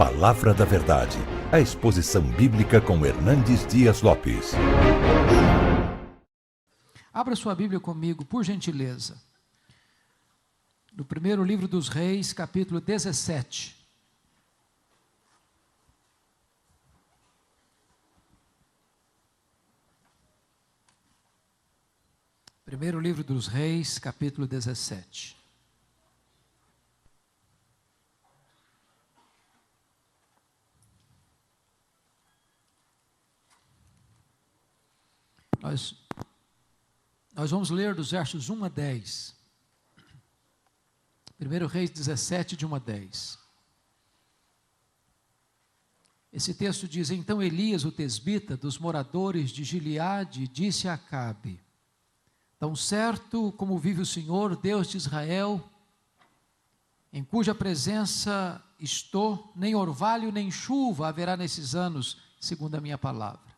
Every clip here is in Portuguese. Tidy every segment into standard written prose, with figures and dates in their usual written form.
Palavra da Verdade, a exposição bíblica com Hernandes Dias Lopes. Abra sua Bíblia comigo, por gentileza. No primeiro livro dos Reis, capítulo 17. Primeiro livro dos Reis, capítulo 17. Nós vamos ler dos versos 1 a 10. 1 Reis 17, de 1 a 10. Esse texto diz: Então Elias, o tesbita, dos moradores de Gileade, disse a Acabe: Tão certo como vive o Senhor, Deus de Israel, em cuja presença estou, nem orvalho nem chuva haverá nesses anos, segundo a minha palavra.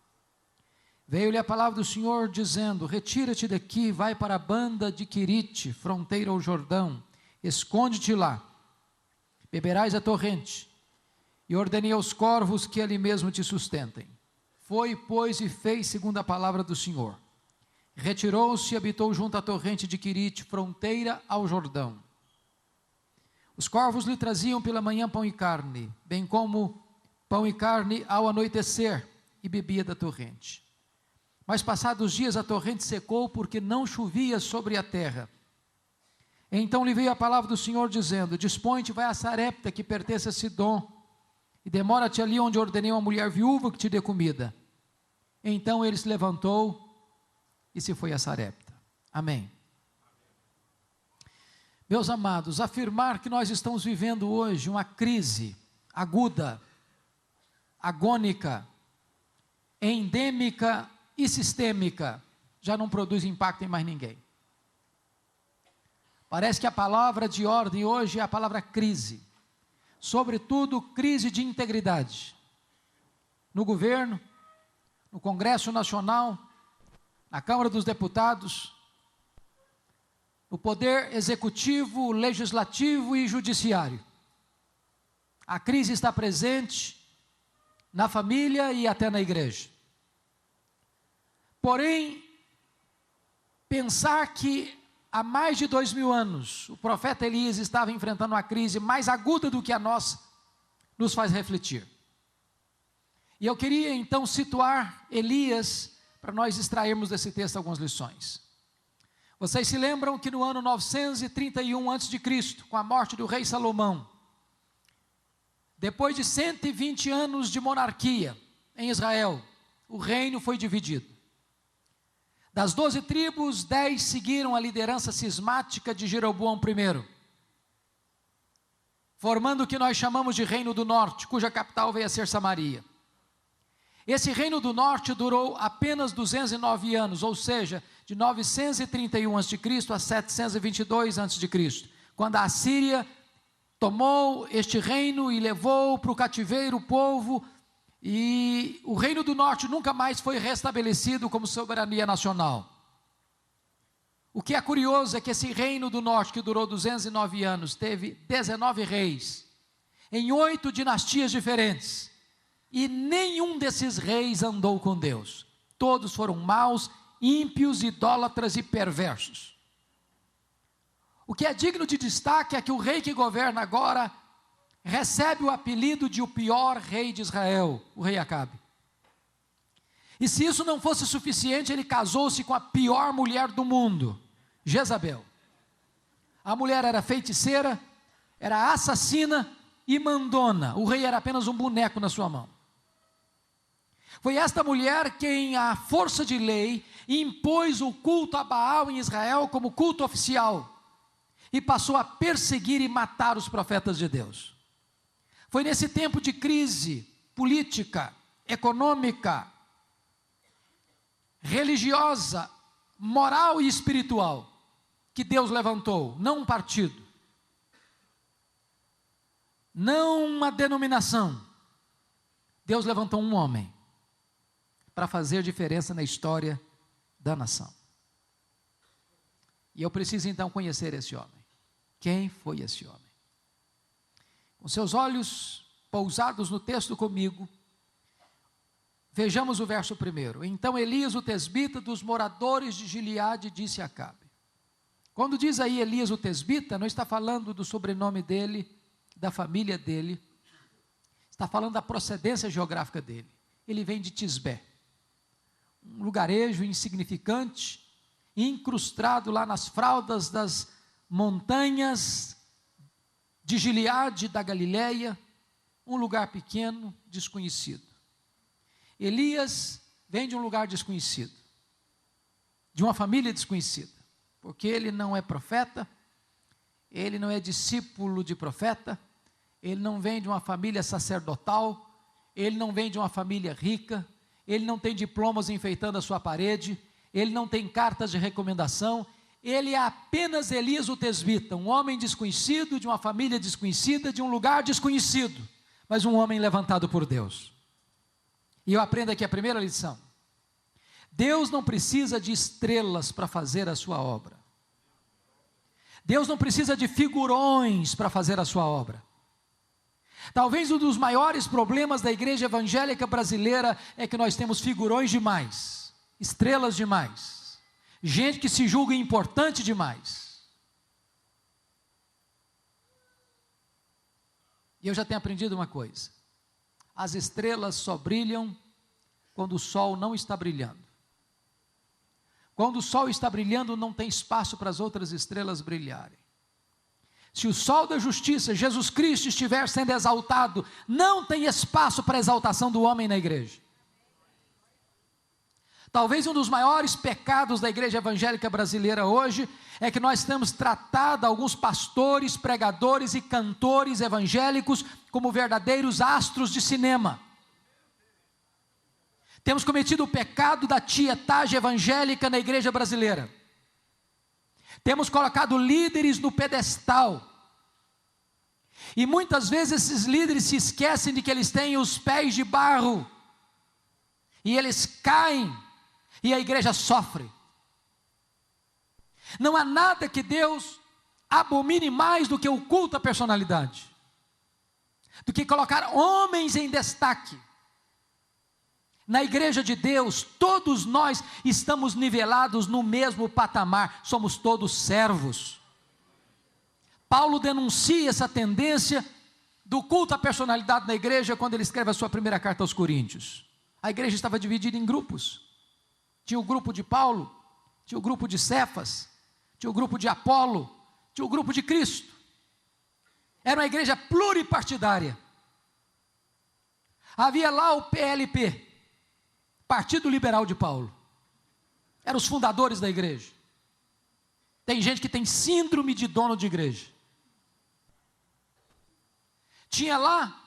Veio-lhe a palavra do Senhor dizendo: Retira-te daqui, vai para a banda de Querite, fronteira ao Jordão, esconde-te lá, beberás a torrente, e ordenei aos corvos que ali mesmo te sustentem. Foi, pois, e fez segundo a palavra do Senhor. Retirou-se e habitou junto à torrente de Querite, fronteira ao Jordão. Os corvos lhe traziam pela manhã pão e carne, bem como pão e carne ao anoitecer, e bebia da torrente. Mas passados dias a torrente secou, porque não chovia sobre a terra. Então lhe veio a palavra do Senhor dizendo: Dispõe-te, vai a Sarepta, que pertence a Sidom, e demora-te ali onde ordenei uma mulher viúva que te dê comida. Então ele se levantou e se foi a Sarepta. Amém. Meus amados, afirmar que nós estamos vivendo hoje uma crise aguda, agônica, endêmica e sistêmica, já não produz impacto em mais ninguém. Parece que a palavra de ordem hoje é a palavra crise, sobretudo crise de integridade, no governo, no Congresso Nacional, na Câmara dos Deputados, no Poder Executivo, Legislativo e Judiciário. A crise está presente na família e até na igreja. Porém, pensar que há mais de 2000 anos o profeta Elias estava enfrentando uma crise mais aguda do que a nossa, nos faz refletir. E eu queria então situar Elias para nós extrairmos desse texto algumas lições. Vocês se lembram que no ano 931 a.C., com a morte do rei Salomão, depois de 120 anos de monarquia em Israel, o reino foi dividido. Das 12 tribos, 10 seguiram a liderança cismática de Jeroboão I, formando o que nós chamamos de Reino do Norte, cuja capital veio a ser Samaria. Esse Reino do Norte durou apenas 209 anos, ou seja, de 931 a.C. a 722 a.C., quando a Assíria tomou este reino e levou para o cativeiro o povo, e o Reino do Norte nunca mais foi restabelecido como soberania nacional. O que é curioso é que esse Reino do Norte, que durou 209 anos, teve 19 reis, em 8 dinastias diferentes, e nenhum desses reis andou com Deus. Todos foram maus, ímpios, idólatras e perversos. O que é digno de destaque é que o rei que governa agora recebe o apelido de o pior rei de Israel, o rei Acabe. E se isso não fosse suficiente, ele casou-se com a pior mulher do mundo, Jezabel. A mulher era feiticeira, era assassina e mandona. O rei era apenas um boneco na sua mão. Foi esta mulher quem, à força de lei, impôs o culto a Baal em Israel como culto oficial e passou a perseguir e matar os profetas de Deus. Foi nesse tempo de crise política, econômica, religiosa, moral e espiritual que Deus levantou, não um partido, não uma denominação. Deus levantou um homem para fazer diferença na história da nação. E eu preciso então conhecer esse homem. Quem foi esse homem? Com seus olhos pousados no texto comigo, vejamos o verso 1. Então Elias, o tesbita, dos moradores de Gileade, disse a Acabe. Quando diz aí Elias, o tesbita, não está falando do sobrenome dele, da família dele, está falando da procedência geográfica dele. Ele vem de Tisbé, um lugarejo insignificante, incrustado lá nas fraldas das montanhas de Gileade, da Galileia, um lugar pequeno, desconhecido. Elias vem de um lugar desconhecido, de uma família desconhecida, porque ele não é profeta, ele não é discípulo de profeta, ele não vem de uma família sacerdotal, ele não vem de uma família rica, ele não tem diplomas enfeitando a sua parede, ele não tem cartas de recomendação, ele é apenas Elias o tesbita, um homem desconhecido, de uma família desconhecida, de um lugar desconhecido, mas um homem levantado por Deus. E eu aprendo aqui a primeira lição: Deus não precisa de estrelas para fazer a sua obra, Deus não precisa de figurões para fazer a sua obra. Talvez um dos maiores problemas da igreja evangélica brasileira é que nós temos figurões demais, estrelas demais, gente que se julga importante demais. E eu já tenho aprendido uma coisa: as estrelas só brilham quando o sol não está brilhando. Quando o sol está brilhando, não tem espaço para as outras estrelas brilharem. Se o sol da justiça, Jesus Cristo, estiver sendo exaltado, não tem espaço para a exaltação do homem na igreja. Talvez um dos maiores pecados da igreja evangélica brasileira hoje é que nós temos tratado alguns pastores, pregadores e cantores evangélicos como verdadeiros astros de cinema. Temos cometido o pecado da tietagem evangélica na igreja brasileira. Temos colocado líderes no pedestal. E muitas vezes esses líderes se esquecem de que eles têm os pés de barro. E eles caem. E a igreja sofre. Não há nada que Deus abomine mais do que o culto à personalidade, do que colocar homens em destaque. Na igreja de Deus, todos nós estamos nivelados no mesmo patamar, somos todos servos. Paulo denuncia essa tendência do culto à personalidade na igreja quando ele escreve a sua primeira carta aos Coríntios. A igreja estava dividida em grupos. Tinha o grupo de Paulo, tinha o grupo de Cefas, tinha o grupo de Apolo, tinha o grupo de Cristo. Era uma igreja pluripartidária. Havia lá o PLP, Partido Liberal de Paulo. Eram os fundadores da igreja. Tem gente que tem síndrome de dono de igreja. Tinha lá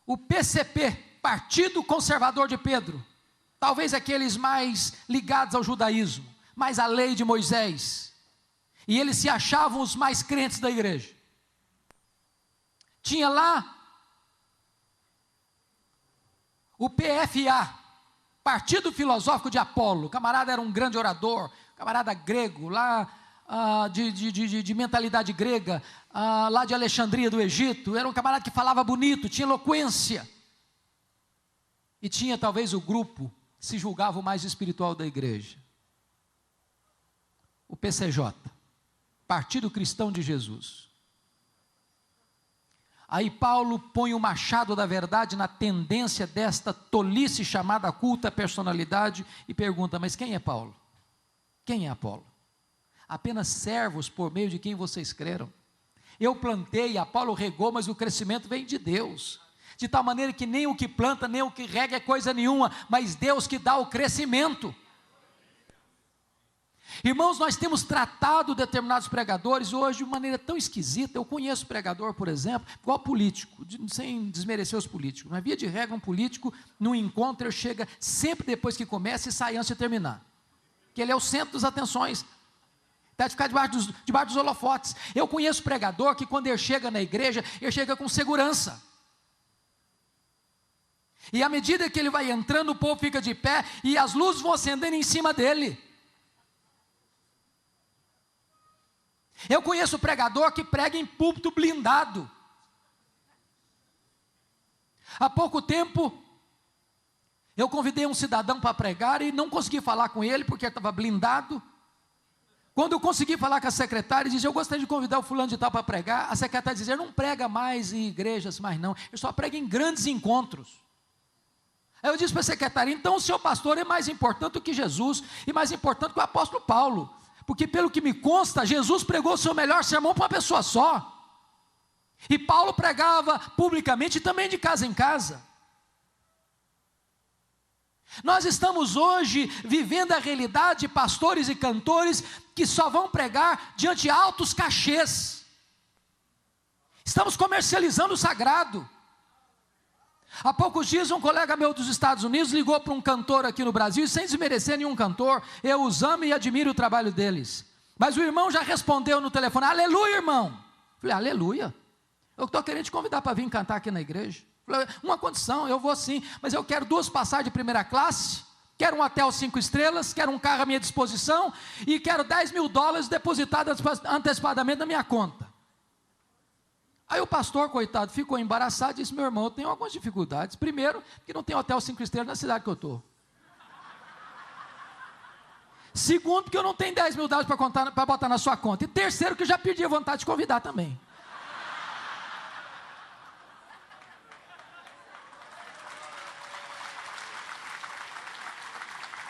o PCP, Partido Conservador de Pedro. Talvez aqueles mais ligados ao judaísmo, mais à lei de Moisés. E eles se achavam os mais crentes da igreja. Tinha lá o PFA, Partido Filosófico de Apolo. O camarada era um grande orador, camarada grego, lá de mentalidade grega, lá de Alexandria do Egito. Era um camarada que falava bonito, tinha eloquência. E tinha talvez o grupo que se julgava o mais espiritual da igreja. O PCJ, Partido Cristão de Jesus. Aí Paulo põe o machado da verdade na tendência desta tolice chamada culto à personalidade e pergunta: mas quem é Paulo? Quem é Apolo? Apenas servos por meio de quem vocês creram. Eu plantei, Apolo regou, mas o crescimento vem de Deus. De tal maneira que nem o que planta, nem o que rega é coisa nenhuma, mas Deus que dá o crescimento. Irmãos, nós temos tratado determinados pregadores hoje de maneira tão esquisita. Eu conheço pregador, por exemplo, igual político, sem desmerecer os políticos, mas via de regra um político, num encontro, ele chega sempre depois que começa e sai antes de terminar, que ele é o centro das atenções, está de ficar debaixo dos holofotes. Eu conheço pregador que quando ele chega na igreja, ele chega com segurança, e à medida que ele vai entrando, o povo fica de pé, e as luzes vão acendendo em cima dele. Eu conheço pregador que prega em púlpito blindado. Há pouco tempo, eu convidei um cidadão para pregar e não consegui falar com ele porque estava blindado. Quando eu consegui falar com a secretária, disse: eu gostaria de convidar o fulano de tal para pregar. A secretária dizia: não prega mais em igrejas, mas não, eu só prego em grandes encontros. Aí eu disse para a secretária: então o seu pastor é mais importante do que Jesus, e mais importante que o apóstolo Paulo, porque pelo que me consta, Jesus pregou o seu melhor sermão para uma pessoa só, e Paulo pregava publicamente e também de casa em casa. Nós estamos hoje vivendo a realidade de pastores e cantores que só vão pregar diante de altos cachês. Estamos comercializando o sagrado. Há poucos dias um colega meu dos Estados Unidos ligou para um cantor aqui no Brasil, e sem desmerecer nenhum cantor, eu os amo e admiro o trabalho deles. Mas o irmão já respondeu no telefone: aleluia, irmão. Falei: aleluia, eu estou querendo te convidar para vir cantar aqui na igreja. Falei: uma condição, eu vou sim, mas eu quero 2 passagens de primeira classe, quero um hotel 5 estrelas, quero um carro à minha disposição, e quero $10.000 depositados antecipadamente na minha conta. Aí o pastor, coitado, ficou embaraçado e disse: meu irmão, eu tenho algumas dificuldades. Primeiro, que não tem hotel 5 estrelas na cidade que eu estou. Segundo, que eu não tenho $10.000 para botar na sua conta. E terceiro, que eu já perdi a vontade de convidar também.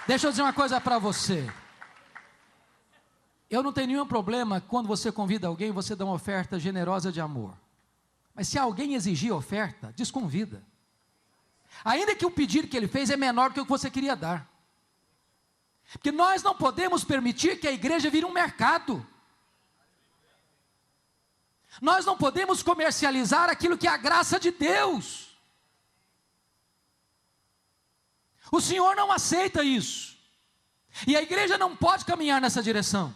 Deixa eu dizer uma coisa para você. Eu não tenho nenhum problema quando você convida alguém, você dá uma oferta generosa de amor. Mas se alguém exigir oferta, desconvida. Ainda que o pedido que ele fez é menor do que o que você queria dar. Porque nós não podemos permitir que a igreja vire um mercado. Nós não podemos comercializar aquilo que é a graça de Deus. O Senhor não aceita isso. E a igreja não pode caminhar nessa direção.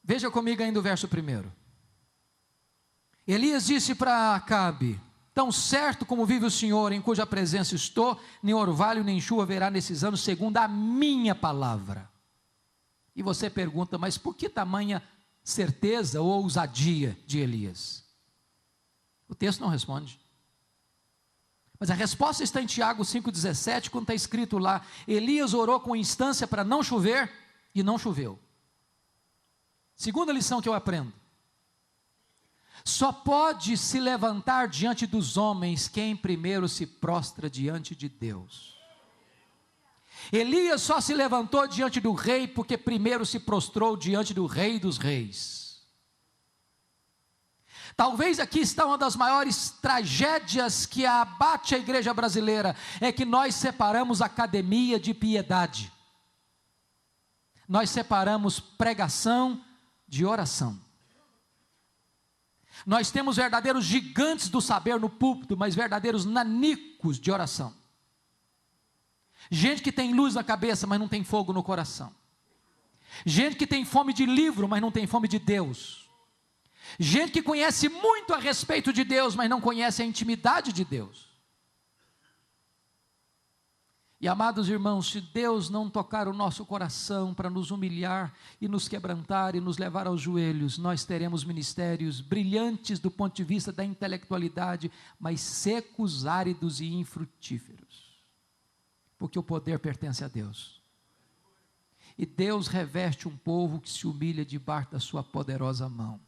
Veja comigo ainda o verso 1. Elias disse para Acabe: tão certo como vive o Senhor, em cuja presença estou, nem orvalho nem chuva haverá nesses anos, segundo a minha palavra. E você pergunta: mas por que tamanha certeza ou ousadia de Elias? O texto não responde. Mas a resposta está em Tiago 5,17, quando está escrito lá: Elias orou com instância para não chover, e não choveu. Segunda lição que eu aprendo: só pode se levantar diante dos homens quem primeiro se prostra diante de Deus. Elias só se levantou diante do rei porque primeiro se prostrou diante do Rei dos Reis. Talvez aqui está uma das maiores tragédias que abate a igreja brasileira, é que nós separamos academia de piedade. Nós separamos pregação de oração. Nós temos verdadeiros gigantes do saber no púlpito, mas verdadeiros nanicos de oração. Gente que tem luz na cabeça, mas não tem fogo no coração. Gente que tem fome de livro, mas não tem fome de Deus. Gente que conhece muito a respeito de Deus, mas não conhece a intimidade de Deus. E amados irmãos, se Deus não tocar o nosso coração para nos humilhar e nos quebrantar e nos levar aos joelhos, nós teremos ministérios brilhantes do ponto de vista da intelectualidade, mas secos, áridos e infrutíferos. Porque o poder pertence a Deus. E Deus reveste um povo que se humilha debaixo da sua poderosa mão.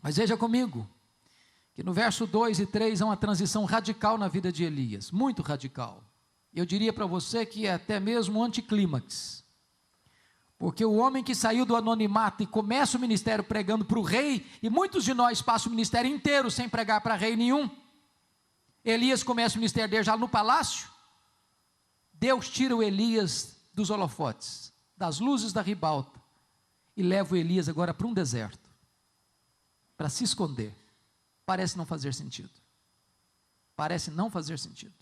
Mas veja comigo, que no verso 2 e 3 há uma transição radical na vida de Elias, muito radical. Eu diria para você que é até mesmo um anticlímax. Porque o homem que saiu do anonimato e começa o ministério pregando para o rei, e muitos de nós passam o ministério inteiro sem pregar para rei nenhum. Elias começa o ministério dele já no palácio. Deus tira o Elias dos holofotes, das luzes da ribalta, e leva o Elias agora para um deserto, para se esconder. Parece não fazer sentido. Parece não fazer sentido.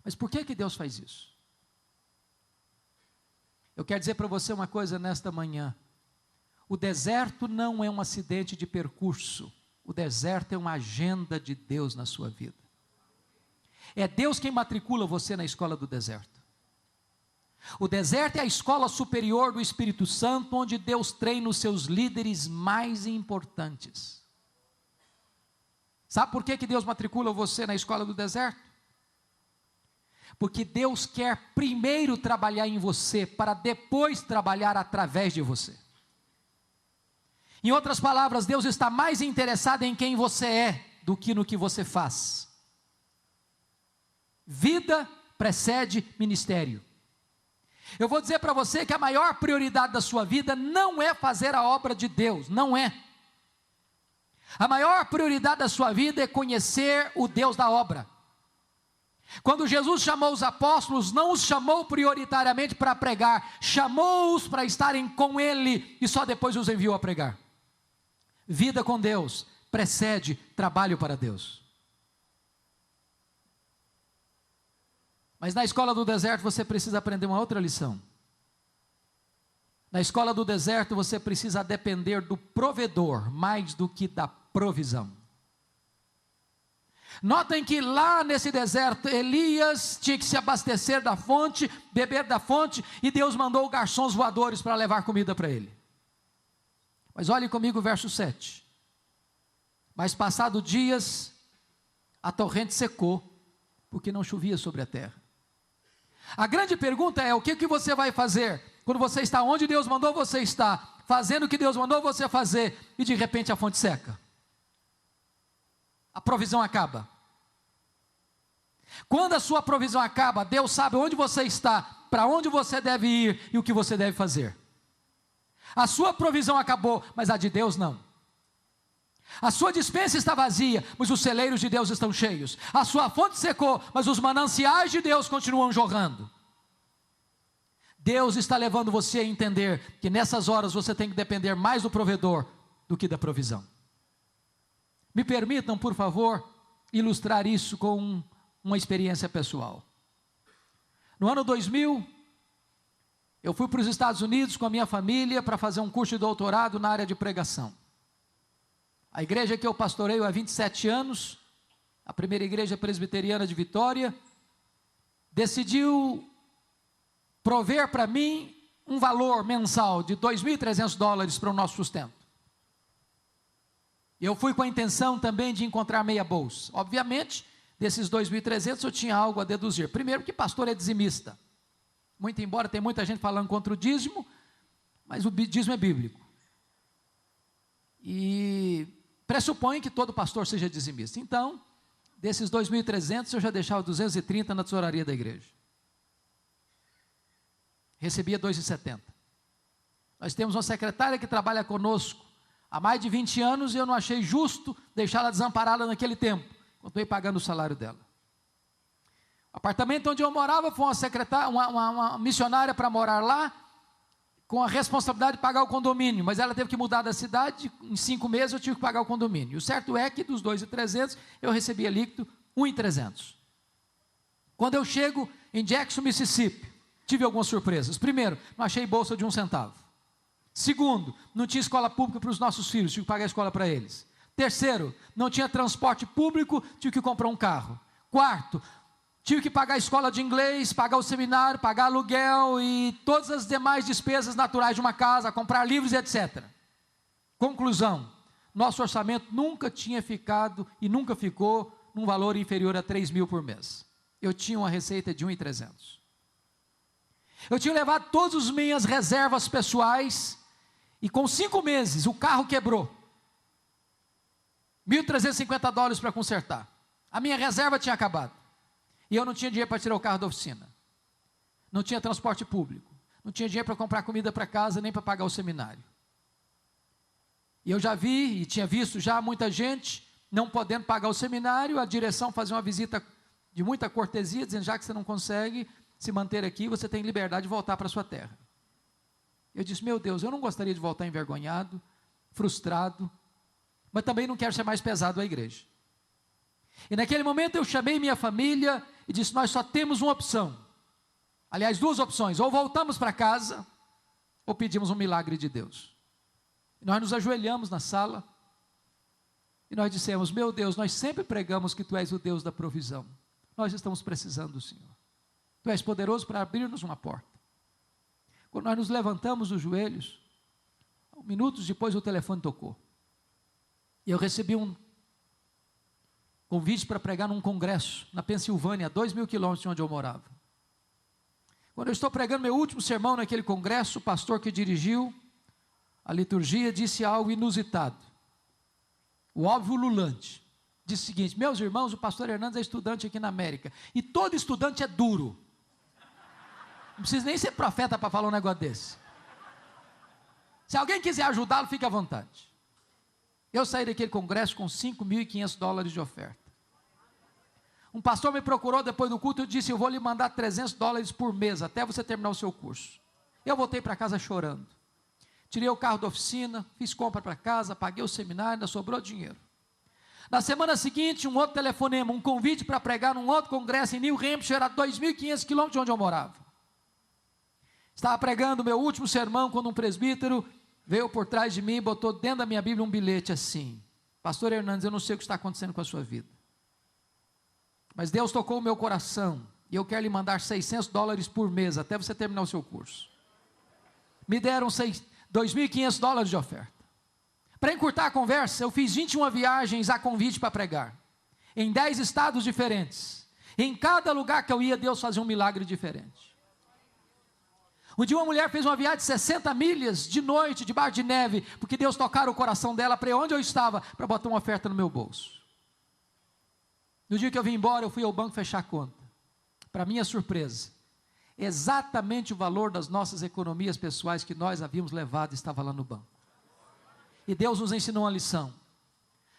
Mas por que Deus faz isso? Eu quero dizer para você uma coisa nesta manhã. O deserto não é um acidente de percurso. O deserto é uma agenda de Deus na sua vida. É Deus quem matricula você na escola do deserto. O deserto é a escola superior do Espírito Santo, onde Deus treina os seus líderes mais importantes. Sabe por que Deus matricula você na escola do deserto? Porque Deus quer primeiro trabalhar em você, para depois trabalhar através de você. Em outras palavras, Deus está mais interessado em quem você é, do que no que você faz. Vida precede ministério. Eu vou dizer para você que a maior prioridade da sua vida não é fazer a obra de Deus, não é. A maior prioridade da sua vida é conhecer o Deus da obra. Quando Jesus chamou os apóstolos, não os chamou prioritariamente para pregar, chamou-os para estarem com Ele e só depois os enviou a pregar. Vida com Deus precede trabalho para Deus. Mas na escola do deserto você precisa aprender uma outra lição. Na escola do deserto você precisa depender do provedor mais do que da provisão. Notem que lá nesse deserto Elias tinha que se abastecer da fonte, beber da fonte, e Deus mandou garçons voadores para levar comida para ele. Mas olhe comigo o verso 7. Mas passado dias, a torrente secou, porque não chovia sobre a terra. A grande pergunta é: o que você vai fazer quando você está onde Deus mandou você estar, fazendo o que Deus mandou você fazer, e de repente a fonte seca? A provisão acaba. Quando a sua provisão acaba, Deus sabe onde você está, para onde você deve ir e o que você deve fazer. A sua provisão acabou, mas a de Deus não. A sua despensa está vazia, mas os celeiros de Deus estão cheios. A sua fonte secou, mas os mananciais de Deus continuam jorrando. Deus está levando você a entender que nessas horas você tem que depender mais do provedor do que da provisão. Me permitam, por favor, ilustrar isso com uma experiência pessoal. No ano 2000, eu fui para os Estados Unidos com a minha família para fazer um curso de doutorado na área de pregação. A igreja que eu pastoreio há 27 anos, a primeira igreja presbiteriana de Vitória, decidiu prover para mim um valor mensal de $2.300 para o nosso sustento. Eu fui com a intenção também de encontrar meia bolsa. Obviamente, desses 2.300 eu tinha algo a deduzir. Primeiro que pastor é dizimista. Muito embora tem muita gente falando contra o dízimo, mas o dízimo é bíblico. E pressupõe que todo pastor seja dizimista. Então, desses 2.300 eu já deixava 230 na tesouraria da igreja. Recebia 2,70. Nós temos uma secretária que trabalha conosco há mais de 20 anos e eu não achei justo deixá-la desamparada naquele tempo. Continuei pagando o salário dela. O apartamento onde eu morava foi uma secretária, uma missionária para morar lá, com a responsabilidade de pagar o condomínio, mas ela teve que mudar da cidade, em 5 meses eu tive que pagar o condomínio. O certo é que dos 2.300 eu recebia líquido 1.300. Quando eu chego em Jackson, Mississippi, tive algumas surpresas. Primeiro, não achei bolsa de 1 centavo. Segundo, não tinha escola pública para os nossos filhos, tive que pagar a escola para eles. Terceiro, não tinha transporte público, tive que comprar um carro. Quarto, tive que pagar a escola de inglês, pagar o seminário, pagar aluguel e todas as demais despesas naturais de uma casa, comprar livros e etc. Conclusão, nosso orçamento nunca tinha ficado e nunca ficou num valor inferior a 3.000 por mês. Eu tinha uma receita de 1.300. Eu tinha levado todas as minhas reservas pessoais e com 5 meses o carro quebrou. $1.350 para consertar. A minha reserva tinha acabado. E eu não tinha dinheiro para tirar o carro da oficina. Não tinha transporte público. Não tinha dinheiro para comprar comida para casa, nem para pagar o seminário. E eu já vi, e tinha visto já muita gente não podendo pagar o seminário, a direção fazia uma visita de muita cortesia, dizendo: já que você não consegue se manter aqui, você tem liberdade de voltar para a sua terra. Eu disse: meu Deus, eu não gostaria de voltar envergonhado, frustrado, mas também não quero ser mais pesado à igreja. E naquele momento eu chamei minha família e disse: nós só temos uma opção. Aliás, 2 opções: ou voltamos para casa, ou pedimos um milagre de Deus. E nós nos ajoelhamos na sala, e nós dissemos: meu Deus, nós sempre pregamos que Tu és o Deus da provisão. Nós estamos precisando do Senhor. Tu és poderoso para abrir-nos uma porta. Quando nós nos levantamos dos joelhos, minutos depois o telefone tocou. E eu recebi um convite para pregar num congresso, na Pensilvânia, a 2.000 quilômetros de onde eu morava. Quando eu estou pregando meu último sermão naquele congresso, o pastor que dirigiu a liturgia disse algo inusitado. O óbvio ululante. Disse o seguinte: meus irmãos, o pastor Hernandes é estudante aqui na América, e todo estudante é duro. Não precisa nem ser profeta para falar um negócio desse. Se alguém quiser ajudá-lo, fique à vontade. Eu saí daquele congresso com $5.500 de oferta. Um pastor me procurou depois do culto e disse: eu vou lhe mandar $300 por mês, até você terminar o seu curso. Eu voltei para casa chorando. Tirei o carro da oficina, fiz compra para casa, paguei o seminário, ainda sobrou dinheiro. Na semana seguinte, um outro telefonema, um convite para pregar num outro congresso em New Hampshire, a 2.500 quilômetros de onde eu morava. Estava pregando o meu último sermão, quando um presbítero veio por trás de mim e botou dentro da minha Bíblia um bilhete assim: pastor Hernandes, eu não sei o que está acontecendo com a sua vida, mas Deus tocou o meu coração, e eu quero lhe mandar $600 por mês, até você terminar o seu curso. Me deram $2.500 de oferta. Para encurtar a conversa, eu fiz 21 viagens a convite para pregar, em 10 estados diferentes. Em cada lugar que eu ia, Deus fazia um milagre diferente. Um dia uma mulher fez uma viagem de 60 milhas de noite, debaixo de neve, porque Deus tocara o coração dela para onde eu estava, para botar uma oferta no meu bolso. No dia que eu vim embora, eu fui ao banco fechar a conta. Para minha surpresa, exatamente o valor das nossas economias pessoais que nós havíamos levado estava lá no banco. E Deus nos ensinou uma lição: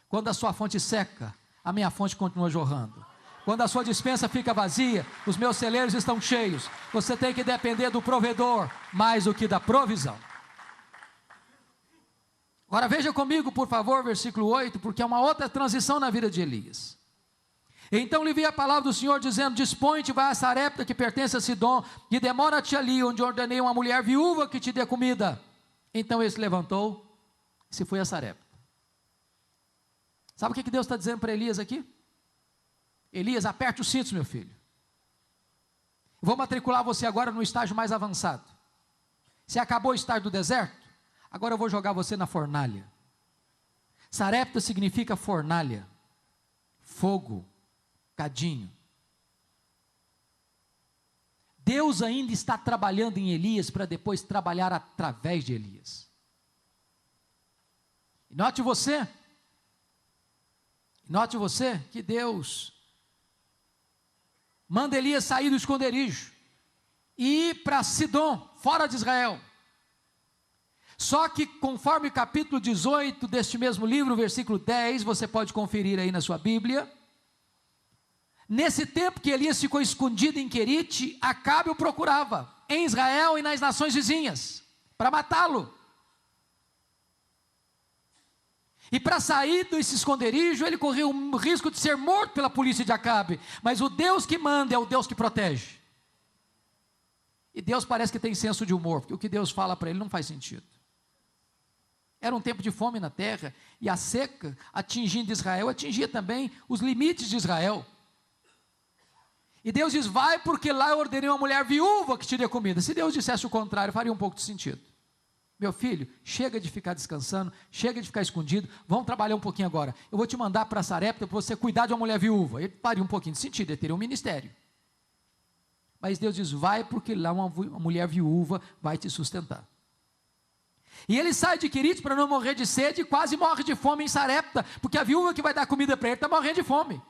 quando a sua fonte seca, a minha fonte continua jorrando. Quando a sua despensa fica vazia, os meus celeiros estão cheios. Você tem que depender do provedor mais do que da provisão. Agora veja comigo, por favor, versículo 8, porque é uma outra transição na vida de Elias. Então lhe veio a palavra do Senhor dizendo: dispõe-te, vai a Sarepta, que pertence a Sidom, e demora-te ali, onde ordenei uma mulher viúva que te dê comida. Então ele se levantou e se foi a Sarepta. Sabe o que Deus está dizendo para Elias aqui? Elias, aperte os cintos, meu filho. Vou matricular você agora no estágio mais avançado. Você acabou o estágio do deserto, agora eu vou jogar você na fornalha. Sarepta significa fornalha, fogo, cadinho. Deus ainda está trabalhando em Elias para depois trabalhar através de Elias. E note você que Deus manda Elias sair do esconderijo e ir para Sidom, fora de Israel. Só que conforme o capítulo 18 deste mesmo livro, versículo 10, você pode conferir aí na sua Bíblia, nesse tempo que Elias ficou escondido em Querite, Acabe o procurava, em Israel e nas nações vizinhas, para matá-lo. E para sair desse esconderijo, ele correu o risco de ser morto pela polícia de Acabe. Mas o Deus que manda é o Deus que protege. E Deus parece que tem senso de humor, porque o que Deus fala para ele não faz sentido. Era um tempo de fome na terra, e a seca atingindo Israel, atingia também os limites de Israel. E Deus diz: vai, porque lá eu ordenei uma mulher viúva que te dê comida. Se Deus dissesse o contrário, faria um pouco de sentido. Meu filho, chega de ficar descansando, chega de ficar escondido, vamos trabalhar um pouquinho agora. Eu vou te mandar para Sarepta para você cuidar de uma mulher viúva. Ele faria um pouquinho de sentido, ele teria um ministério. Mas Deus diz: vai, porque lá uma mulher viúva vai te sustentar. E ele sai de Querite para não morrer de sede e quase morre de fome em Sarepta, porque a viúva que vai dar comida para ele está morrendo de fome.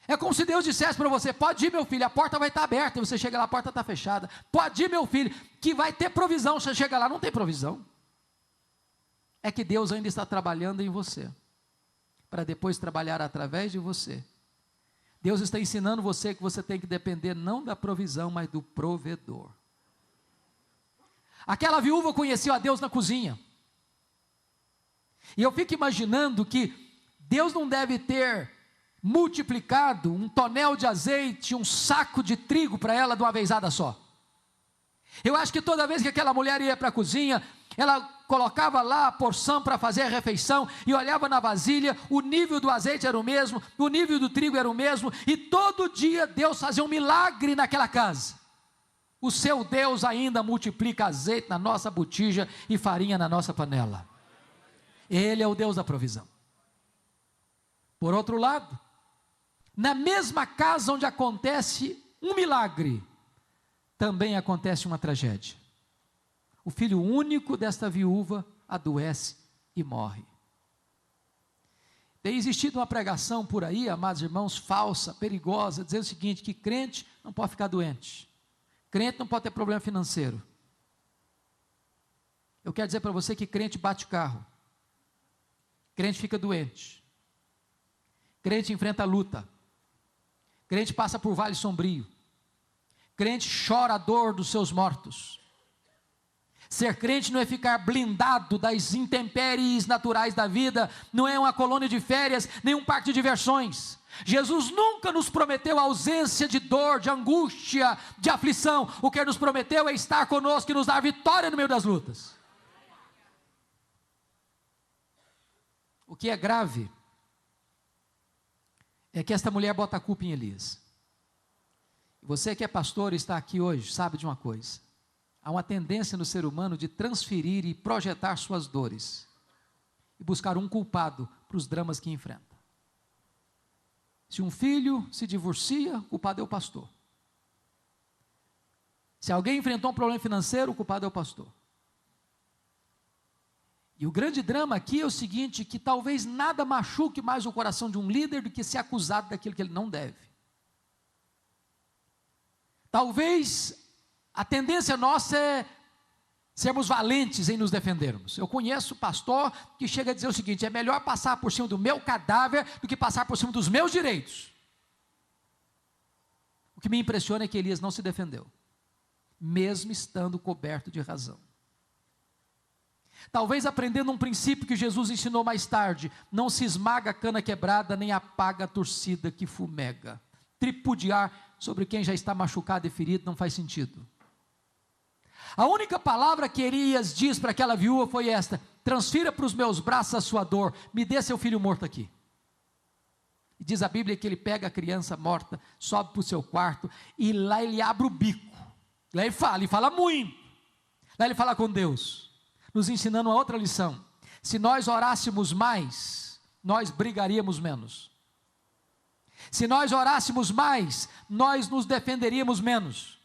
É como se Deus dissesse para você: pode ir, meu filho, a porta vai estar aberta. E você chega lá, a porta está fechada. Pode ir, meu filho, que vai ter provisão. Você chega lá, não tem provisão. É que Deus ainda está trabalhando em você, para depois trabalhar através de você. Deus está ensinando você que você tem que depender não da provisão, mas do provedor. Aquela viúva conheceu a Deus na cozinha. E eu fico imaginando que Deus não deve ter multiplicado um tonel de azeite, um saco de trigo para ela de uma vezada só. Eu acho que toda vez que aquela mulher ia para a cozinha, ela colocava lá a porção para fazer a refeição e olhava na vasilha, o nível do azeite era o mesmo, o nível do trigo era o mesmo, e todo dia Deus fazia um milagre naquela casa. O seu Deus ainda multiplica azeite na nossa botija e farinha na nossa panela. Ele é o Deus da provisão. Por outro lado, na mesma casa onde acontece um milagre, também acontece uma tragédia. O filho único desta viúva adoece e morre. Tem existido uma pregação por aí, amados irmãos, falsa, perigosa, dizendo o seguinte, que crente não pode ficar doente, crente não pode ter problema financeiro. Eu quero dizer para você que crente bate carro, crente fica doente, crente enfrenta luta, crente passa por vale sombrio, crente chora a dor dos seus mortos. Ser crente não é ficar blindado das intempéries naturais da vida, não é uma colônia de férias, nem um parque de diversões. Jesus nunca nos prometeu ausência de dor, de angústia, de aflição. O que Ele nos prometeu é estar conosco e nos dar vitória no meio das lutas. O que é grave é que esta mulher bota a culpa em Elias. Você que é pastor e está aqui hoje, sabe de uma coisa. Há uma tendência no ser humano de transferir e projetar suas dores e buscar um culpado para os dramas que enfrenta. Se um filho se divorcia, o culpado é o pastor. Se alguém enfrentou um problema financeiro, o culpado é o pastor. E o grande drama aqui é o seguinte, que talvez nada machuque mais o coração de um líder do que ser acusado daquilo que ele não deve. Talvez a tendência nossa é sermos valentes em nos defendermos. Eu conheço pastor que chega a dizer o seguinte, é melhor passar por cima do meu cadáver do que passar por cima dos meus direitos. O que me impressiona é que Elias não se defendeu, mesmo estando coberto de razão. Talvez aprendendo um princípio que Jesus ensinou mais tarde, não se esmaga a cana quebrada, nem apaga a torcida que fumega. Tripudiar sobre quem já está machucado e ferido não faz sentido. A única palavra que Elias diz para aquela viúva foi esta: transfira para os meus braços a sua dor, me dê seu filho morto aqui. E diz a Bíblia que ele pega a criança morta, sobe para o seu quarto, e lá ele abre o bico, lá ele fala muito, lá ele fala com Deus, nos ensinando uma outra lição: se nós orássemos mais, nós brigaríamos menos. Se nós orássemos mais, nós nos defenderíamos menos.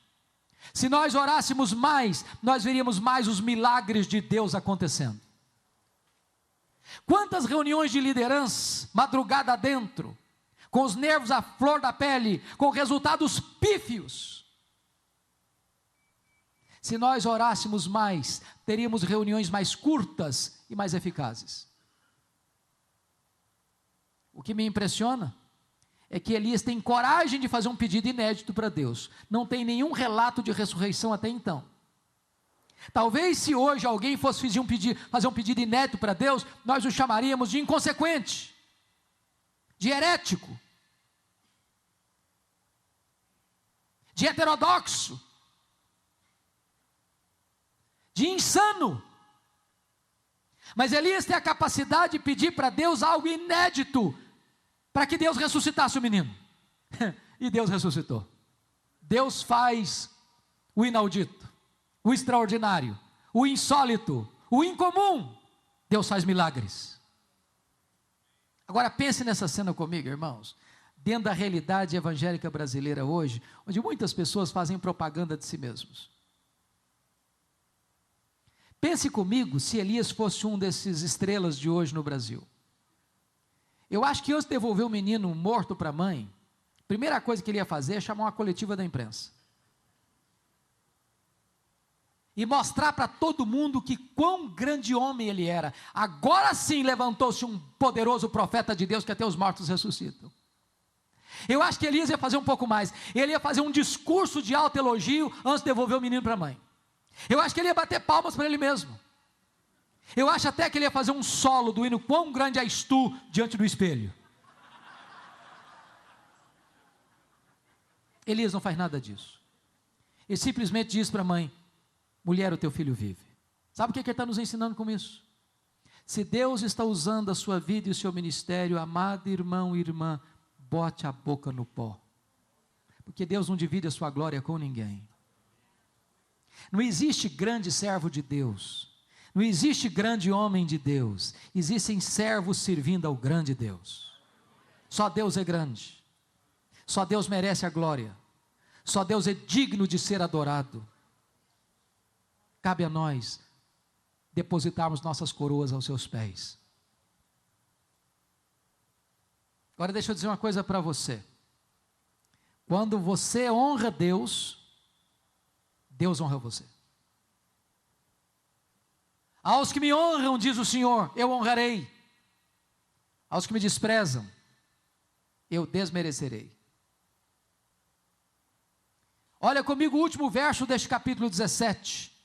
Se nós orássemos mais, nós veríamos mais os milagres de Deus acontecendo. Quantas reuniões de liderança, madrugada adentro, com os nervos à flor da pele, com resultados pífios. Se nós orássemos mais, teríamos reuniões mais curtas e mais eficazes. O que me impressiona é que Elias tem coragem de fazer um pedido inédito para Deus. Não tem nenhum relato de ressurreição até então. Talvez se hoje alguém fosse fazer um pedido inédito para Deus, nós o chamaríamos de inconsequente, de herético, de heterodoxo, de insano. Mas Elias tem a capacidade de pedir para Deus algo inédito, para que Deus ressuscitasse o menino. E Deus ressuscitou. Deus faz o inaudito, o extraordinário, o insólito, o incomum. Deus faz milagres. Agora pense nessa cena comigo, irmãos. Dentro da realidade evangélica brasileira hoje, onde muitas pessoas fazem propaganda de si mesmos. Pense comigo se Elias fosse um desses estrelas de hoje no Brasil. Eu acho que antes de devolver o menino morto para a mãe, a primeira coisa que ele ia fazer é chamar uma coletiva da imprensa. E mostrar para todo mundo que quão grande homem ele era. Agora sim levantou-se um poderoso profeta de Deus que até os mortos ressuscitam. Eu acho que Elias ia fazer um pouco mais. Ele ia fazer um discurso de alto elogio antes de devolver o menino para a mãe. Eu acho que ele ia bater palmas para ele mesmo. Eu acho até que ele ia fazer um solo do hino Quão Grande És Tu diante do espelho. Elias não faz nada disso. Ele simplesmente diz para a mãe: mulher, o teu filho vive. Sabe o que ele está nos ensinando com isso? Se Deus está usando a sua vida e o seu ministério, amado irmão e irmã, bote a boca no pó. Porque Deus não divide a sua glória com ninguém. Não existe grande servo de Deus, não existe grande homem de Deus, existem servos servindo ao grande Deus. Só Deus é grande, só Deus merece a glória, só Deus é digno de ser adorado. Cabe a nós depositarmos nossas coroas aos seus pés. Agora deixa eu dizer uma coisa para você. Quando você honra Deus, Deus honra você. Aos que me honram, diz o Senhor, eu honrarei. Aos que me desprezam, eu desmerecerei. Olha comigo o último verso deste capítulo 17.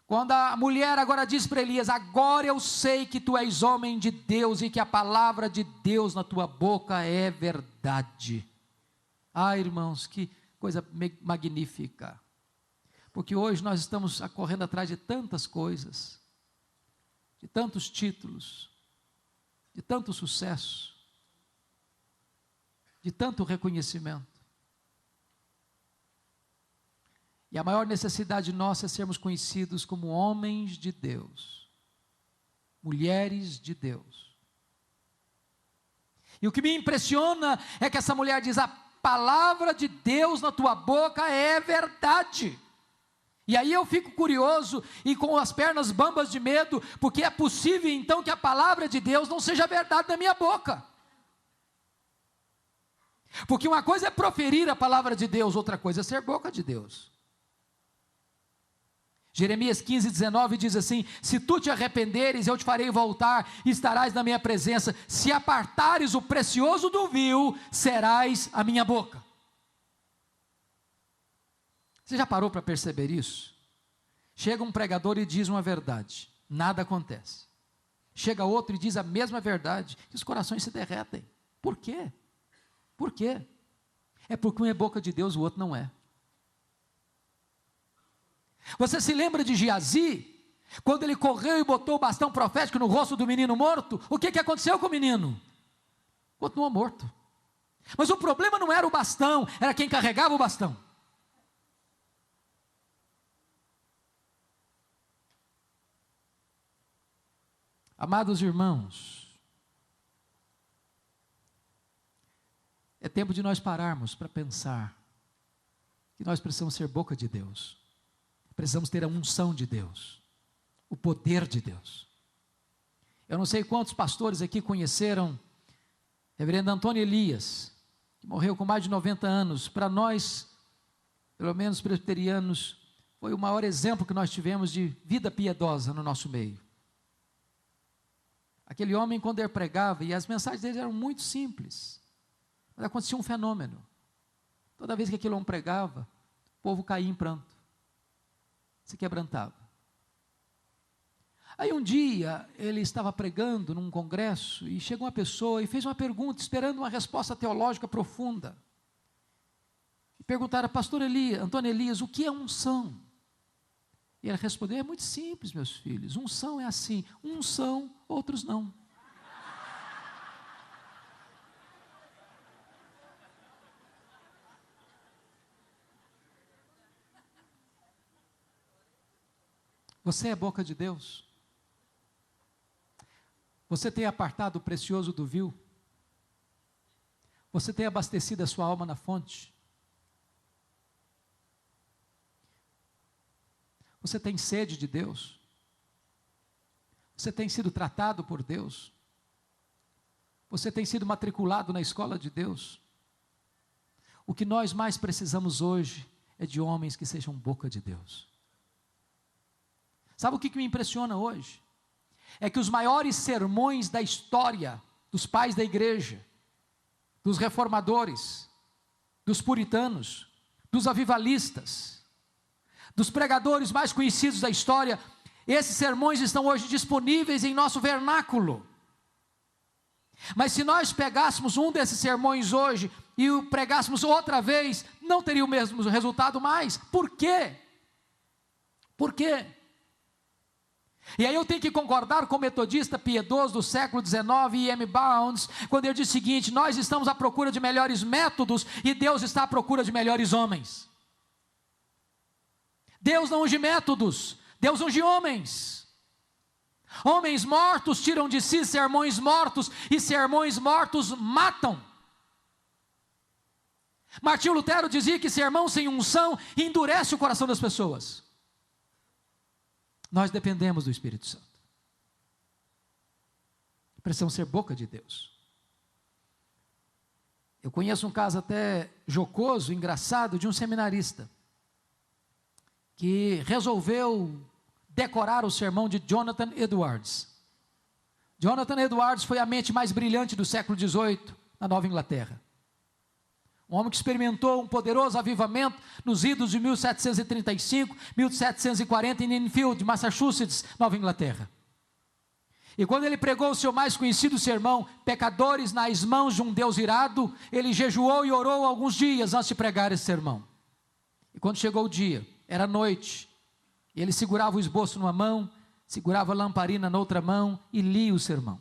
Quando a mulher agora diz para Elias: agora eu sei que tu és homem de Deus e que a palavra de Deus na tua boca é verdade. Ah, irmãos, que coisa magnífica. Porque hoje nós estamos correndo atrás de tantas coisas, de tantos títulos, de tanto sucesso, de tanto reconhecimento. E a maior necessidade nossa é sermos conhecidos como homens de Deus, mulheres de Deus. E o que me impressiona é que essa mulher diz: a palavra de Deus na tua boca é verdade. E aí eu fico curioso e com as pernas bambas de medo, porque é possível então que a palavra de Deus não seja verdade na minha boca. Porque uma coisa é proferir a palavra de Deus, outra coisa é ser boca de Deus. Jeremias 15:19 diz assim: se tu te arrependeres, eu te farei voltar e estarás na minha presença. Se apartares o precioso do vil, serás a minha boca. Você já parou para perceber isso? Chega um pregador e diz uma verdade, nada acontece. Chega outro e diz a mesma verdade, e os corações se derretem. Por quê? Por quê? É porque um é boca de Deus, o outro não é. Você se lembra de Geazi? Quando ele correu e botou o bastão profético no rosto do menino morto, o que aconteceu com o menino? Continuou morto. Mas o problema não era o bastão, era quem carregava o bastão. Amados irmãos, é tempo de nós pararmos para pensar que nós precisamos ser boca de Deus. Precisamos ter a unção de Deus, o poder de Deus. Eu não sei quantos pastores aqui conheceram reverendo Antônio Elias, que morreu com mais de 90 anos. Para nós, pelo menos presbiterianos, foi o maior exemplo que nós tivemos de vida piedosa no nosso meio. Aquele homem, quando ele pregava, e as mensagens dele eram muito simples, mas acontecia um fenômeno. Toda vez que aquele homem pregava, o povo caía em pranto, se quebrantava. Aí um dia, ele estava pregando num congresso, e chegou uma pessoa e fez uma pergunta, esperando uma resposta teológica profunda. E perguntaram: pastor Elias, Antônio Elias, o que é unção? E ele respondeu: é muito simples, meus filhos, unção é assim, uns são, outros não. Você é boca de Deus? Você tem apartado o precioso do vil? Você tem abastecido a sua alma na fonte? Você tem sede de Deus? Você tem sido tratado por Deus? Você tem sido matriculado na escola de Deus? O que nós mais precisamos hoje é de homens que sejam boca de Deus. Sabe o que me impressiona hoje? É que os maiores sermões da história dos pais da igreja, dos reformadores, dos puritanos, dos avivalistas, dos pregadores mais conhecidos da história, esses sermões estão hoje disponíveis em nosso vernáculo. Mas se nós pegássemos um desses sermões hoje e o pregássemos outra vez, não teria o mesmo resultado mais. Por quê? Por quê? E aí eu tenho que concordar com o metodista piedoso do século XIX, E.M. Bounds, quando ele diz o seguinte: nós estamos à procura de melhores métodos e Deus está à procura de melhores homens. Deus não unge métodos, Deus unge homens. Homens mortos tiram de si sermões mortos, e sermões mortos matam. Martinho Lutero dizia que sermão sem unção endurece o coração das pessoas. Nós dependemos do Espírito Santo. Precisamos ser boca de Deus. Eu conheço um caso até jocoso, engraçado, de um seminarista que resolveu decorar o sermão de Jonathan Edwards. Jonathan Edwards foi a mente mais brilhante do século XVIII na Nova Inglaterra. Um homem que experimentou um poderoso avivamento nos idos de 1735, 1740 em Enfield, Massachusetts, Nova Inglaterra. E quando ele pregou o seu mais conhecido sermão, Pecadores nas mãos de um Deus irado, ele jejuou e orou alguns dias antes de pregar esse sermão. E quando chegou o dia, era noite, ele segurava o esboço numa mão, segurava a lamparina na outra mão e lia o sermão.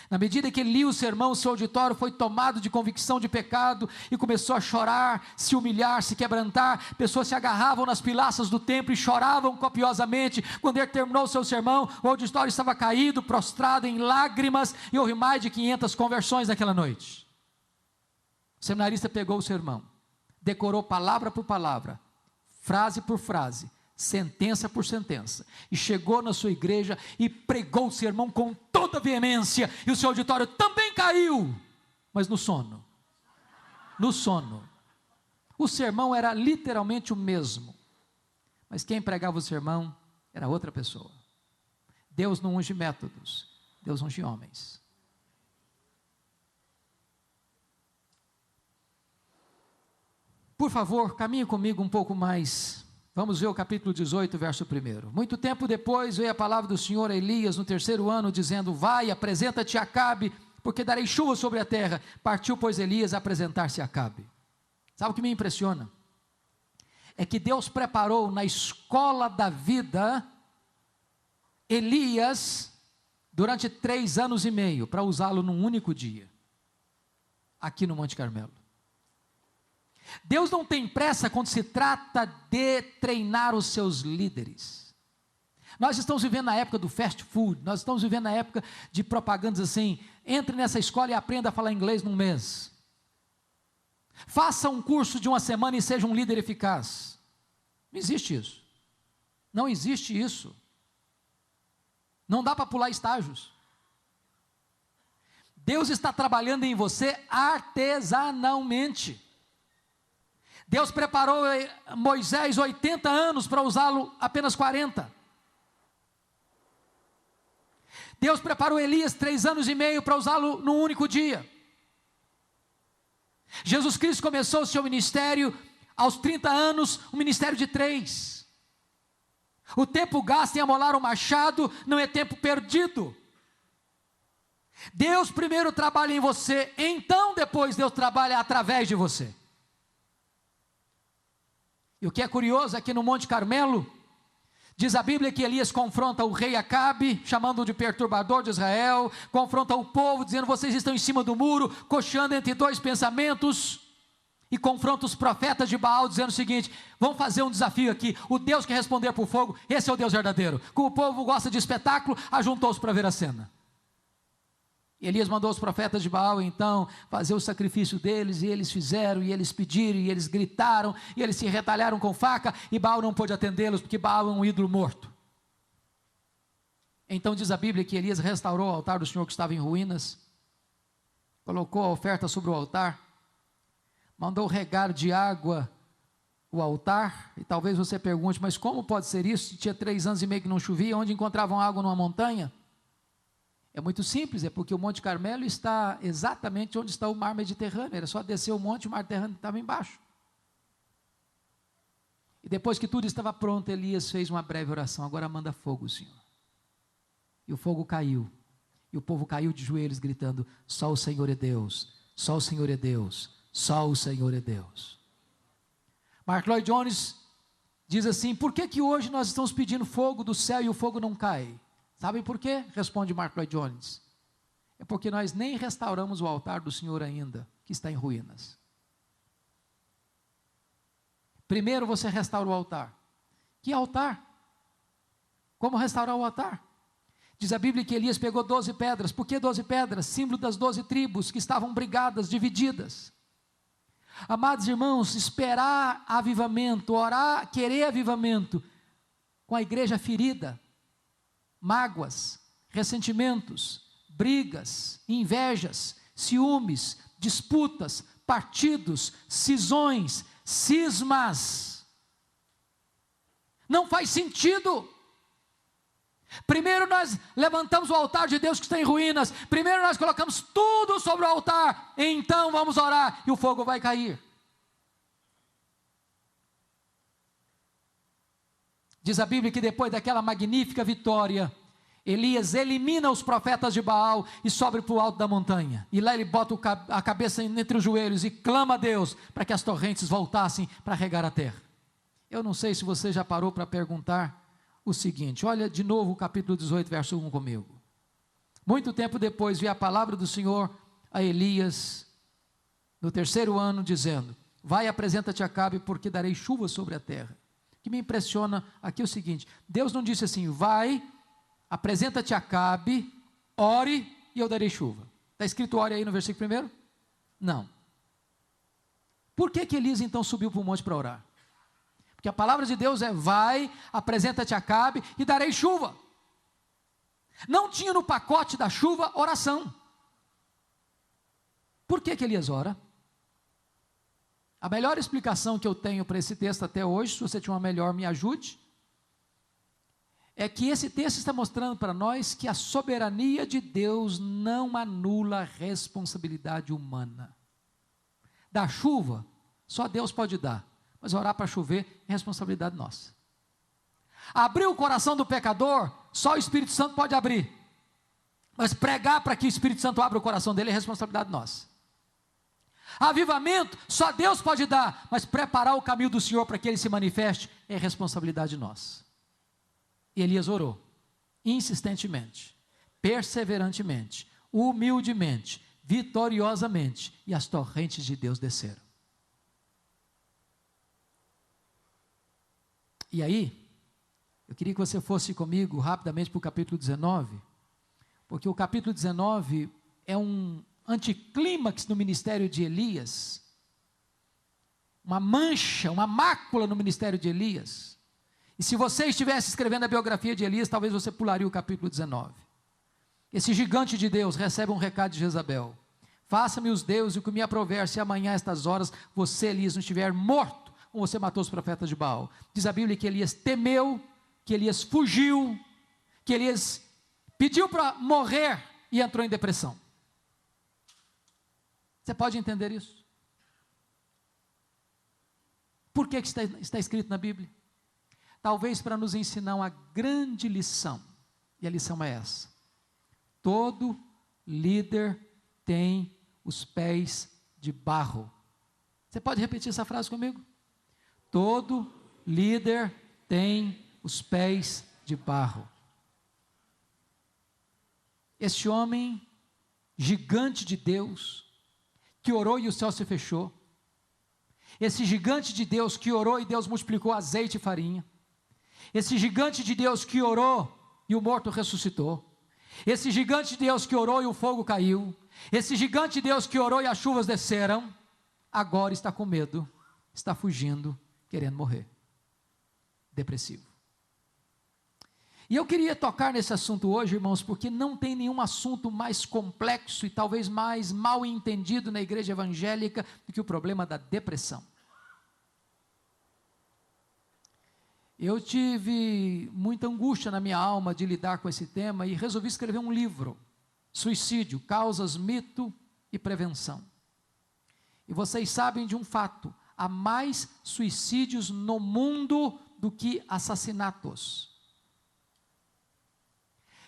Na medida que ele lia o sermão, o seu auditório foi tomado de convicção de pecado e começou a chorar, se humilhar, se quebrantar. Pessoas se agarravam nas pilastras do templo e choravam copiosamente. Quando ele terminou o seu sermão, o auditório estava caído, prostrado em lágrimas, e houve mais de 500 conversões naquela noite. O seminarista pegou o sermão, decorou palavra por palavra, frase por frase, sentença por sentença, e chegou na sua igreja e pregou o sermão com toda veemência, e o seu auditório também caiu, mas no sono. O sermão era literalmente o mesmo, mas quem pregava o sermão era outra pessoa. Deus não unge métodos, Deus unge homens. Por favor, caminhe comigo um pouco mais. Vamos ver o capítulo 18, verso 1. Muito tempo depois veio a palavra do Senhor a Elias no 3º ano, dizendo: vai, apresenta-te a Acabe, porque darei chuva sobre a terra. Partiu, pois, Elias a apresentar-se a Acabe. Sabe o que me impressiona? É que Deus preparou na escola da vida Elias durante 3 anos e meio, para usá-lo num único dia, aqui no Monte Carmelo. Deus não tem pressa quando se trata de treinar os seus líderes. Nós estamos vivendo na época do fast food, nós estamos vivendo na época de propagandas assim: entre nessa escola e aprenda a falar inglês num mês. Faça um curso de 1 semana e seja um líder eficaz. Não existe isso. Não existe isso. Não dá para pular estágios. Deus está trabalhando em você artesanalmente. Deus preparou Moisés 80 anos para usá-lo apenas 40. Deus preparou Elias 3 anos e meio para usá-lo num único dia. Jesus Cristo começou o seu ministério aos 30 anos, um ministério de 3. O tempo gasto em amolar o machado não é tempo perdido. Deus primeiro trabalha em você, então depois Deus trabalha através de você. E o que é curioso é que no Monte Carmelo, diz a Bíblia que Elias confronta o rei Acabe, chamando-o de perturbador de Israel, confronta o povo, dizendo: vocês estão em cima do muro, cocheando entre 2 pensamentos, e confronta os profetas de Baal, dizendo o seguinte: vamos fazer um desafio aqui, o Deus que responder por fogo, esse é o Deus verdadeiro. Como o povo gosta de espetáculo, ajuntou-os para ver a cena. Elias mandou os profetas de Baal, então, fazer o sacrifício deles, e eles fizeram, e eles pediram, e eles gritaram, e eles se retalharam com faca, e Baal não pôde atendê-los, porque Baal é um ídolo morto. Então diz a Bíblia que Elias restaurou o altar do Senhor que estava em ruínas, colocou a oferta sobre o altar, mandou regar de água o altar, e talvez você pergunte: mas como pode ser isso, se tinha 3 anos e meio que não chovia, onde encontravam água numa montanha? É muito simples, é porque o Monte Carmelo está exatamente onde está o mar Mediterrâneo, era só descer o monte e o mar Mediterrâneo estava embaixo. E depois que tudo estava pronto, Elias fez uma breve oração: agora manda fogo, Senhor. E o fogo caiu, e o povo caiu de joelhos gritando: só o Senhor é Deus, só o Senhor é Deus, só o Senhor é Deus. Mark Lloyd Jones diz assim: por que hoje nós estamos pedindo fogo do céu e o fogo não cai? Sabem por quê? Responde Mark Lloyd Jones: é porque nós nem restauramos o altar do Senhor ainda, que está em ruínas. Primeiro você restaura o altar, Que altar? Como restaurar o altar? Diz a Bíblia que Elias pegou 12 pedras. Por que 12 pedras? Símbolo das 12 tribos que estavam brigadas, divididas. Amados irmãos, esperar avivamento, orar, querer avivamento, com a igreja ferida, mágoas, ressentimentos, brigas, invejas, ciúmes, disputas, partidos, cisões, cismas. Não faz sentido. Primeiro nós levantamos o altar de Deus que está em ruínas. Primeiro nós colocamos tudo sobre o altar. Então vamos orar e o fogo vai cair. Diz a Bíblia que depois daquela magnífica vitória, Elias elimina os profetas de Baal e sobe para o alto da montanha. E lá ele bota a cabeça entre os joelhos e clama a Deus para que as torrentes voltassem para regar a terra. Eu não sei se você já parou para perguntar o seguinte, olha de novo o capítulo 18, verso 1 comigo. Muito tempo depois veio a palavra do Senhor a Elias, no 3º ano, dizendo, vai, apresenta-te a Acabe, porque darei chuva sobre a terra. O que me impressiona aqui é o seguinte, Deus não disse assim, vai, apresenta-te a Acabe, ore e eu darei chuva. Está escrito ore aí no versículo 1? Não. Por que Elias então subiu para o monte para orar? Porque a palavra de Deus é, vai, apresenta-te a Acabe e darei chuva. Não tinha no pacote da chuva oração. Por que Elias ora? A melhor explicação que eu tenho para esse texto até hoje, se você tiver uma melhor, me ajude, é que esse texto está mostrando para nós que a soberania de Deus não anula a responsabilidade humana. Da chuva, só Deus pode dar. Mas orar para chover é responsabilidade nossa. Abrir o coração do pecador, só o Espírito Santo pode abrir. Mas pregar para que o Espírito Santo abra o coração dele é responsabilidade nossa. Avivamento, só Deus pode dar. Mas preparar o caminho do Senhor para que ele se manifeste é responsabilidade nossa. E Elias orou, insistentemente, perseverantemente, humildemente, vitoriosamente, e as torrentes de Deus desceram. E aí, eu queria que você fosse comigo rapidamente para o capítulo 19, porque o capítulo 19 é um anticlímax no ministério de Elias, uma mancha, uma mácula no ministério de Elias. E se você estivesse escrevendo a biografia de Elias, talvez você pularia o capítulo 19. Esse gigante de Deus recebe um recado de Jezabel: faça-me os deuses o que me aprover, se amanhã a estas horas você, Elias, não estiver morto, como você matou os profetas de Baal. Diz a Bíblia que Elias temeu, que Elias fugiu, que Elias pediu para morrer e entrou em depressão. Você pode entender isso? Por que está escrito na Bíblia? Talvez para nos ensinar uma grande lição, e a lição é essa: todo líder tem os pés de barro. Você pode repetir essa frase comigo? Todo líder tem os pés de barro. Este homem, gigante de Deus, que orou e o céu se fechou. Esse gigante de Deus que orou e Deus multiplicou azeite e farinha. Esse gigante de Deus que orou e o morto ressuscitou. Esse gigante de Deus que orou e o fogo caiu. Esse gigante de Deus que orou e as chuvas desceram, agora está com medo, está fugindo, querendo morrer, depressivo. E eu queria tocar nesse assunto hoje, irmãos, porque não tem nenhum assunto mais complexo e talvez mais mal entendido na igreja evangélica do que o problema da depressão. Eu tive muita angústia na minha alma de lidar com esse tema e resolvi escrever um livro, Suicídio, Causas, Mito e Prevenção. E vocês sabem de um fato: há mais suicídios no mundo do que assassinatos.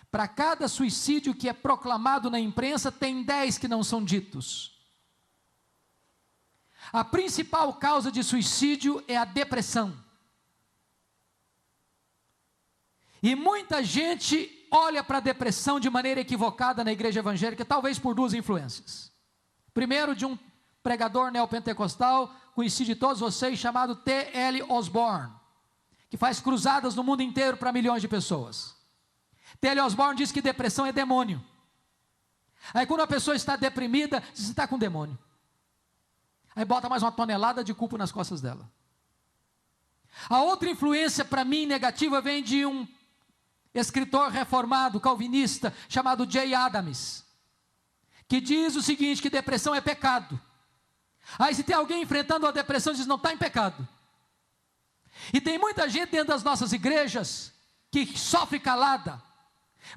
Para cada suicídio que é proclamado na imprensa, tem 10 que não são ditos. A principal causa de suicídio é a depressão. E muita gente olha para a depressão de maneira equivocada na igreja evangélica, talvez por duas influências. Primeiro, de um pregador neopentecostal, conhecido de todos vocês, chamado T.L. Osborne, que faz cruzadas no mundo inteiro para milhões de pessoas. T.L. Osborne diz que depressão é demônio. Aí quando a pessoa está deprimida, diz: você está com demônio. Aí bota mais uma tonelada de culpa nas costas dela. A outra influência para mim negativa vem de um escritor reformado, calvinista, chamado Jay Adams, que diz o seguinte, que depressão é pecado. Aí se tem alguém enfrentando a depressão, diz: não está em pecado. E tem muita gente dentro das nossas igrejas que sofre calada,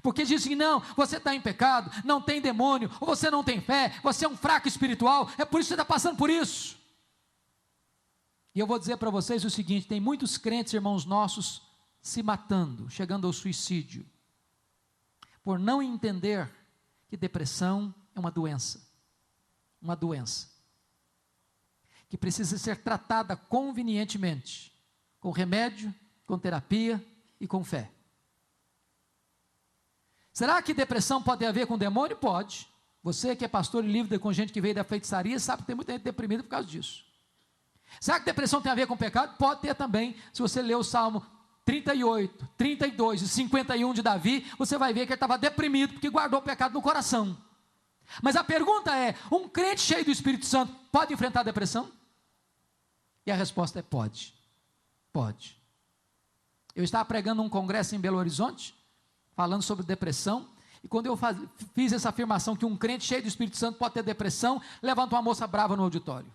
porque dizem: não, você está em pecado, não tem demônio, ou você não tem fé, você é um fraco espiritual, é por isso que você está passando por isso. E eu vou dizer para vocês o seguinte: tem muitos crentes, irmãos nossos, se matando, chegando ao suicídio, por não entender que depressão é uma doença, que precisa ser tratada convenientemente, com remédio, com terapia e com fé. Será que depressão pode ter a ver com demônio? Pode. Você que é pastor e lida com gente que veio da feitiçaria, sabe que tem muita gente deprimida por causa disso. Será que depressão tem a ver com pecado? Pode ter também. Se você ler o Salmo 38, 32 e 51 de Davi, você vai ver que ele estava deprimido porque guardou o pecado no coração. Mas a pergunta é: um crente cheio do Espírito Santo pode enfrentar a depressão? E a resposta é: pode. Pode. Eu estava pregando num congresso em Belo Horizonte, falando sobre depressão, e quando eu fiz essa afirmação que um crente cheio do Espírito Santo pode ter depressão, levantou uma moça brava no auditório.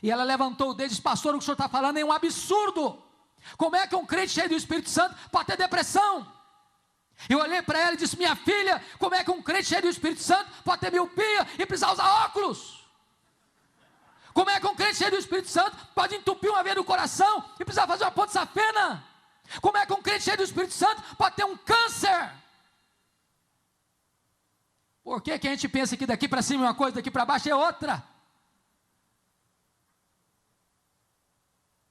E ela levantou o dedo e disse: pastor, o que o senhor está falando é um absurdo. Como é que um crente cheio do Espírito Santo pode ter depressão? Eu olhei para ela e disse: minha filha, como é que um crente cheio do Espírito Santo pode ter miopia e precisar usar óculos? Como é que um crente cheio do Espírito Santo pode entupir uma veia do coração e precisar fazer uma ponte safena? Como é que um crente cheio do Espírito Santo pode ter um câncer? Por que a gente pensa que daqui para cima é uma coisa, daqui para baixo é outra?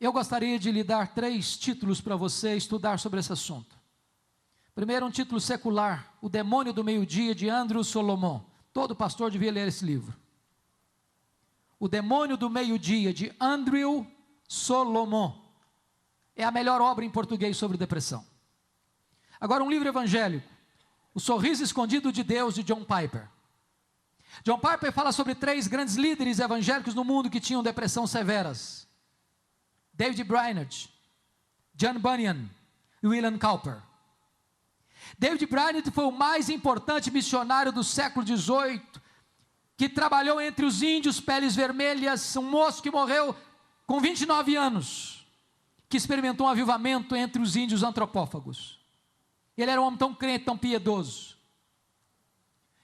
Eu gostaria de lhe dar 3 títulos para você estudar sobre esse assunto. Primeiro, um título secular: O Demônio do Meio-Dia, de Andrew Solomon. Todo pastor devia ler esse livro. O Demônio do Meio-Dia, de Andrew Solomon. É a melhor obra em português sobre depressão. Agora, um livro evangélico: O Sorriso Escondido de Deus, de John Piper. John Piper fala sobre 3 grandes líderes evangélicos no mundo que tinham depressão severas: David Brainerd, John Bunyan e William Cowper. David Brainerd foi o mais importante missionário do século XVIII, que trabalhou entre os índios peles vermelhas, um moço que morreu com 29 anos, que experimentou um avivamento entre os índios antropófagos. Ele era um homem tão crente, tão piedoso,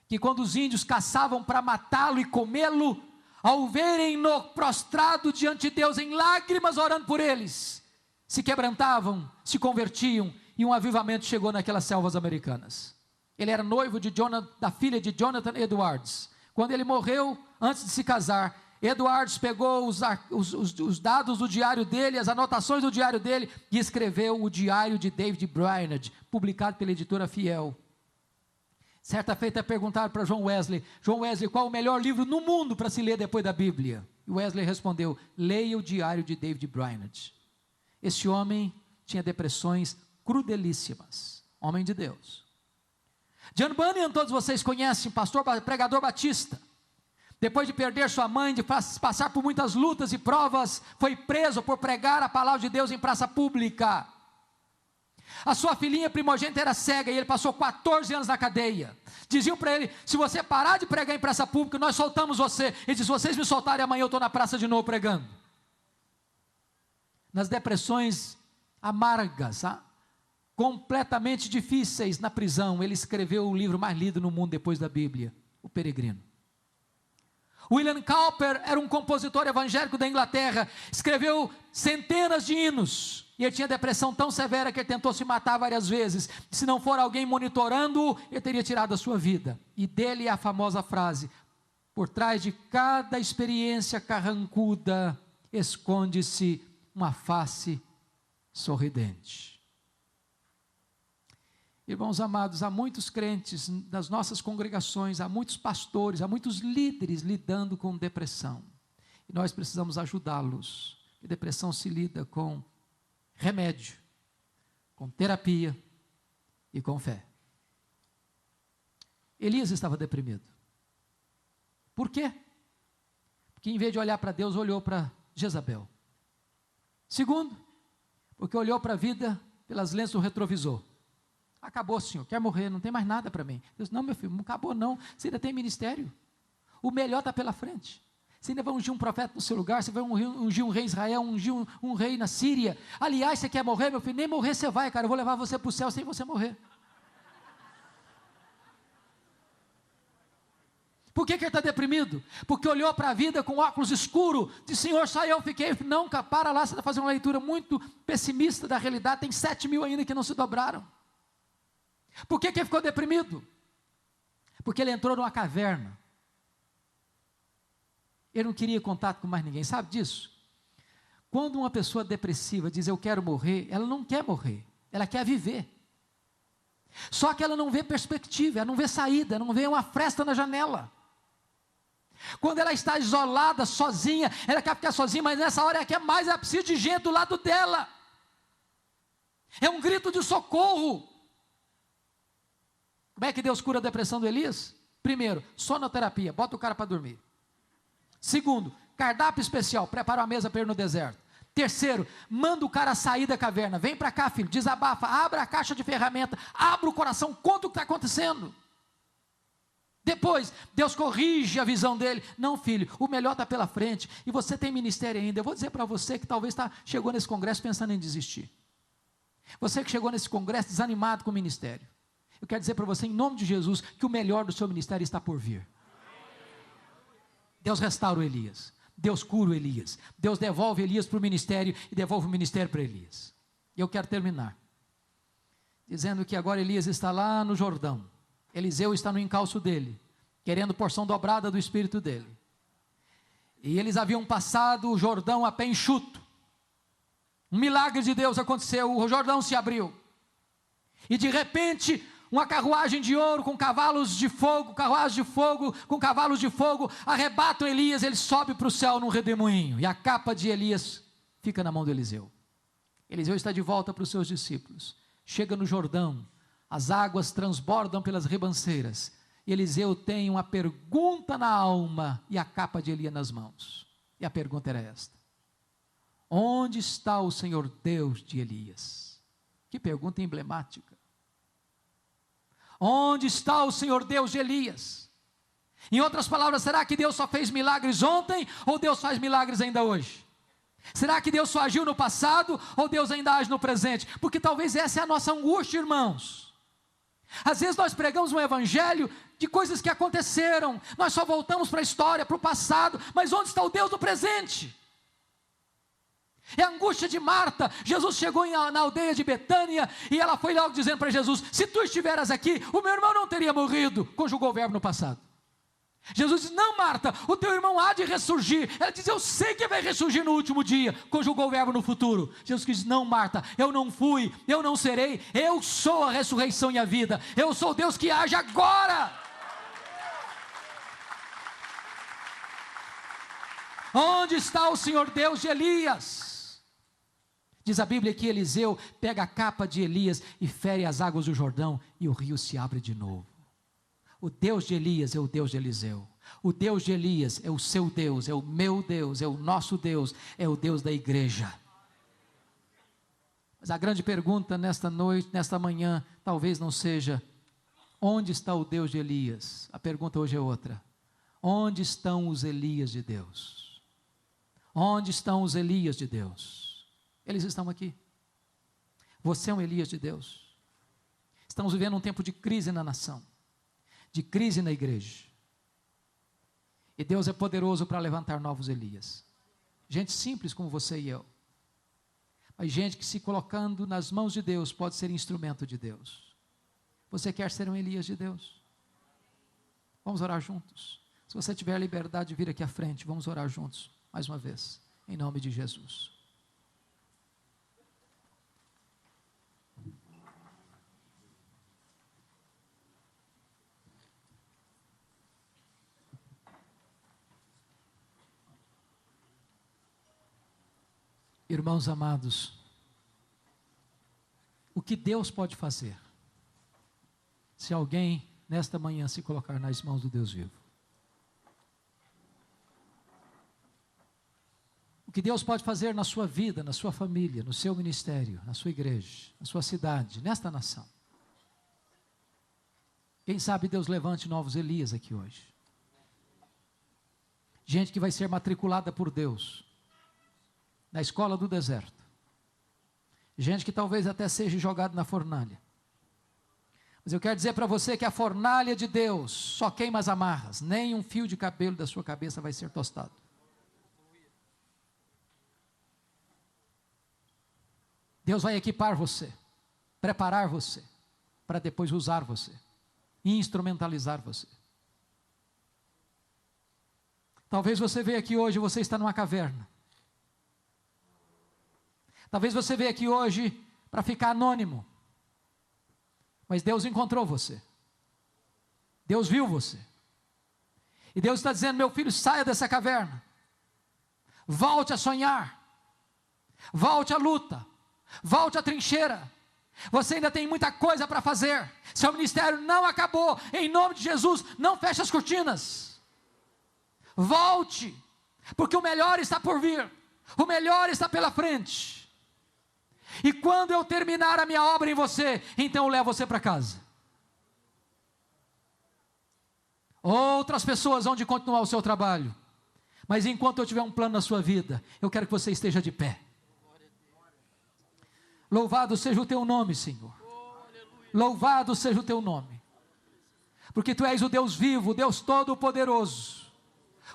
que quando os índios caçavam para matá-lo e comê-lo, ao verem-no prostrado diante de Deus em lágrimas orando por eles, se quebrantavam, se convertiam, e um avivamento chegou naquelas selvas americanas. Ele era noivo da filha de Jonathan Edwards. Quando ele morreu, antes de se casar, Edwards pegou os dados do diário dele, as anotações do diário dele, e escreveu o Diário de David Brainerd, publicado pela editora Fiel. Certa feita perguntaram para John Wesley: John Wesley, qual o melhor livro no mundo para se ler depois da Bíblia? E Wesley respondeu: leia o Diário de David Brainerd. Esse homem tinha depressões crudelíssimas, homem de Deus. John Bunyan, todos vocês conhecem, pastor, pregador batista. Depois de perder sua mãe, de passar por muitas lutas e provas, foi preso por pregar a palavra de Deus em praça pública. A sua filhinha primogênita era cega e ele passou 14 anos na cadeia. Diziam para ele: se você parar de pregar em praça pública, nós soltamos você. Ele disse: se vocês me soltarem, amanhã eu estou na praça de novo pregando. Nas depressões amargas, completamente difíceis na prisão, ele escreveu o livro mais lido no mundo depois da Bíblia, O Peregrino. William Cowper era um compositor evangélico da Inglaterra, escreveu centenas de hinos, e ele tinha depressão tão severa que ele tentou se matar várias vezes. Se não for alguém monitorando-o, ele teria tirado a sua vida. E dele é a famosa frase: por trás de cada experiência carrancuda, esconde-se uma face sorridente. Irmãos amados, há muitos crentes nas nossas congregações, há muitos pastores, há muitos líderes lidando com depressão. E nós precisamos ajudá-los. A depressão se lida com remédio, com terapia e com fé. Elias estava deprimido. Por quê? Porque em vez de olhar para Deus, olhou para Jezabel. Segundo, porque olhou para a vida pelas lentes do retrovisor. Acabou, senhor, quer morrer, não tem mais nada para mim. Deus, não, meu filho, não acabou não, você ainda tem ministério. O melhor está pela frente. Você ainda vai ungir um profeta no seu lugar, você vai ungir um rei em Israel, ungir um rei na Síria. Aliás, você quer morrer, meu filho? Nem morrer você vai, cara, eu vou levar você para o céu sem você morrer. Por que ele está deprimido? Porque olhou para a vida com óculos escuros, disse, Senhor, só eu fiquei. Não, cara, para lá, você está fazendo uma leitura muito pessimista da realidade, tem 7.000 ainda que não se dobraram. Por que ele ficou deprimido? Porque ele entrou numa caverna. Ele não queria contato com mais ninguém, sabe disso? Quando uma pessoa depressiva diz, eu quero morrer, ela não quer morrer, ela quer viver. Só que ela não vê perspectiva, ela não vê saída, não vê uma fresta na janela. Quando ela está isolada, sozinha, ela quer ficar sozinha, mas nessa hora ela quer mais, ela precisa de gente do lado dela. É um grito de socorro. Como é que Deus cura a depressão do Elias? Primeiro, sonoterapia, bota o cara para dormir. Segundo, cardápio especial, prepara uma mesa para ele no deserto. Terceiro, manda o cara sair da caverna, vem para cá filho, desabafa, abra a caixa de ferramenta, abra o coração, conta o que está acontecendo. Depois, Deus corrige a visão dele. Não filho, o melhor está pela frente, e você tem ministério ainda. Eu vou dizer para você que talvez chegou nesse congresso pensando em desistir. Você que chegou nesse congresso desanimado com o ministério. Eu quero dizer para você em nome de Jesus, que o melhor do seu ministério está por vir. Deus restaura o Elias, Deus cura o Elias, Deus devolve Elias para o ministério e devolve o ministério para Elias. E eu quero terminar dizendo que agora Elias está lá no Jordão, Eliseu está no encalço dele, querendo porção dobrada do espírito dele, e eles haviam passado o Jordão a pé enxuto. Um milagre de Deus aconteceu, o Jordão se abriu, e de repente uma carruagem de ouro com cavalos de fogo, com cavalos de fogo, arrebatam Elias, ele sobe para o céu num redemoinho, e a capa de Elias fica na mão de Eliseu. Eliseu está de volta para os seus discípulos, chega no Jordão, as águas transbordam pelas ribanceiras, e Eliseu tem uma pergunta na alma, e a capa de Elias nas mãos, e a pergunta era esta: onde está o Senhor Deus de Elias? Que pergunta emblemática. Onde está o Senhor Deus de Elias? Em outras palavras, será que Deus só fez milagres ontem, ou Deus faz milagres ainda hoje? Será que Deus só agiu no passado, ou Deus ainda age no presente? Porque talvez essa é a nossa angústia, irmãos. Às vezes nós pregamos um evangelho de coisas que aconteceram, nós só voltamos para a história, para o passado, mas onde está o Deus do presente? É a angústia de Marta. Jesus chegou na aldeia de Betânia, e ela foi logo dizendo para Jesus, se tu estiveras aqui, o meu irmão não teria morrido. Conjugou o verbo no passado. Jesus disse, não Marta, o teu irmão há de ressurgir. Ela diz, eu sei que vai ressurgir no último dia. Conjugou o verbo no futuro. Jesus diz, não Marta, eu não fui, eu não serei, eu sou a ressurreição e a vida. Eu sou Deus que age agora. Onde está o Senhor Deus de Elias? Diz a Bíblia que Eliseu pega a capa de Elias e fere as águas do Jordão, e o rio se abre de novo. O Deus de Elias é o Deus de Eliseu. O Deus de Elias é o seu Deus, é o meu Deus, é o nosso Deus, é o Deus da igreja. Mas a grande pergunta nesta noite, nesta manhã, talvez não seja, onde está o Deus de Elias? A pergunta hoje é outra. Onde estão os Elias de Deus? Onde estão os Elias de Deus? Eles estão aqui. Você é um Elias de Deus. Estamos vivendo um tempo de crise na nação, de crise na igreja, e Deus é poderoso para levantar novos Elias, gente simples como você e eu, mas gente que, se colocando nas mãos de Deus, pode ser instrumento de Deus. Você quer ser um Elias de Deus? Vamos orar juntos. Se você tiver a liberdade de vir aqui à frente, vamos orar juntos, mais uma vez, em nome de Jesus. Irmãos amados, o que Deus pode fazer se alguém nesta manhã se colocar nas mãos do Deus vivo. O que Deus pode fazer na sua vida, na sua família, no seu ministério, na sua igreja, na sua cidade, nesta nação. Quem sabe Deus levante novos Elias aqui hoje. Gente que vai ser matriculada por Deus na escola do deserto. Gente que talvez até seja jogado na fornalha. Mas eu quero dizer para você que a fornalha de Deus só queima as amarras, nem um fio de cabelo da sua cabeça vai ser tostado. Deus vai equipar você, preparar você, para depois usar você, instrumentalizar você. Talvez você veja aqui hoje, você está numa caverna. Talvez você veja aqui hoje para ficar anônimo. Mas Deus encontrou você. Deus viu você. E Deus está dizendo: meu filho, saia dessa caverna. Volte a sonhar. Volte à luta. Volte à trincheira. Você ainda tem muita coisa para fazer. Seu ministério não acabou. Em nome de Jesus, não feche as cortinas. Volte, porque o melhor está por vir. O melhor está pela frente. E quando eu terminar a minha obra em você, então eu levo você para casa. Outras pessoas vão de continuar o seu trabalho. Mas enquanto eu tiver um plano na sua vida, eu quero que você esteja de pé. Louvado seja o teu nome, Senhor. Louvado seja o teu nome. Porque tu és o Deus vivo, o Deus todo-poderoso.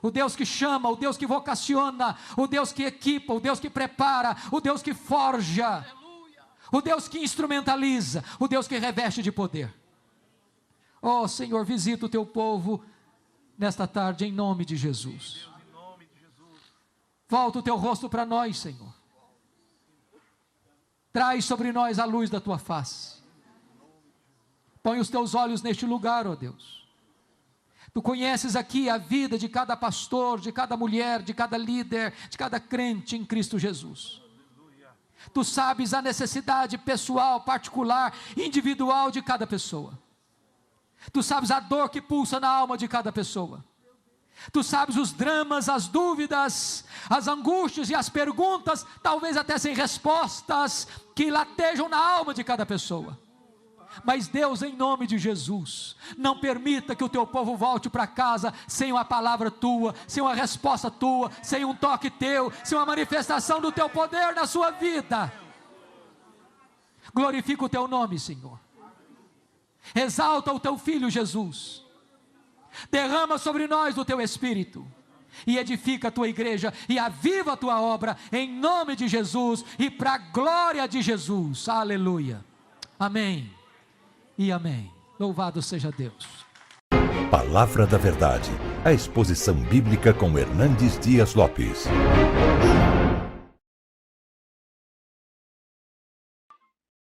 O Deus que chama, o Deus que vocaciona, o Deus que equipa, o Deus que prepara, o Deus que forja, o Deus que instrumentaliza, o Deus que reveste de poder. Oh Senhor, visita o teu povo nesta tarde em nome de Jesus. Volta o teu rosto para nós, Senhor. Traz sobre nós a luz da tua face. Põe os teus olhos neste lugar, ó Deus. Tu conheces aqui a vida de cada pastor, de cada mulher, de cada líder, de cada crente em Cristo Jesus. Tu sabes a necessidade pessoal, particular, individual de cada pessoa. Tu sabes a dor que pulsa na alma de cada pessoa. Tu sabes os dramas, as dúvidas, as angústias e as perguntas, talvez até sem respostas, que latejam na alma de cada pessoa. Mas Deus, em nome de Jesus, não permita que o teu povo volte para casa sem uma palavra tua, sem uma resposta tua, sem um toque teu, sem uma manifestação do teu poder na sua vida. Glorifica o teu nome, Senhor. Exalta o teu Filho Jesus. Derrama sobre nós o teu Espírito e edifica a tua igreja e aviva a tua obra em nome de Jesus e para a glória de Jesus. Aleluia. Amém e amém. Louvado seja Deus. Palavra da Verdade, a exposição bíblica com Hernandes Dias Lopes.